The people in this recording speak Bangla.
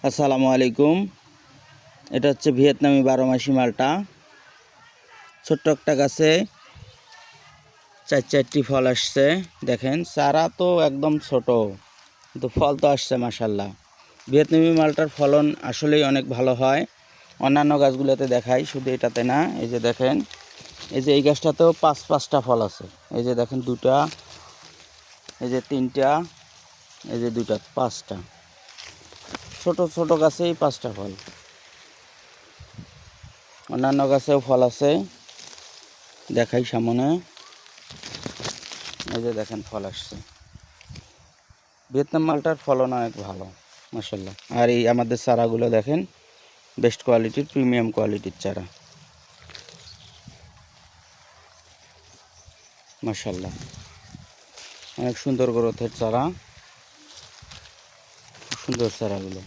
আসসালামু আলাইকুম। এটা হচ্ছে ভিয়েতনামি 12 মাসি মালটা। ছোট্ট একটা গাছে 4টি ফল আসছে। দেখেন চারা তো একদম ছোট, কিন্তু ফল তো আসছে মাশাল্লাহ। ভিয়েতনামি মালটার ফলন আসলেই অনেক ভালো হয়। অন্যান্য গাছগুলোতে দেখাই, শুধু এটাতে না। এই যে দেখেন, এই যে এই গাছটাতেও 5টা ফল আছে। এই যে দেখেন 2টা, এই যে 3টা, এই যে 2টা, 5টা। ছোট ছোট গাছেই 5টা ফল। অন্যান্য গাছেও ফল আছে, দেখাই সামনে। এই যে দেখেন ফল আসছে। ভিয়েতনাম মালটার ফলন অনেক ভালো মাশাল্লাহ। আর এই আমাদের চারাগুলো দেখেন, বেস্ট কোয়ালিটির, প্রিমিয়াম কোয়ালিটির চারা মাশাল্লাহ। অনেক সুন্দর গ্রোথের চারা, খুব সুন্দর চারাগুলো।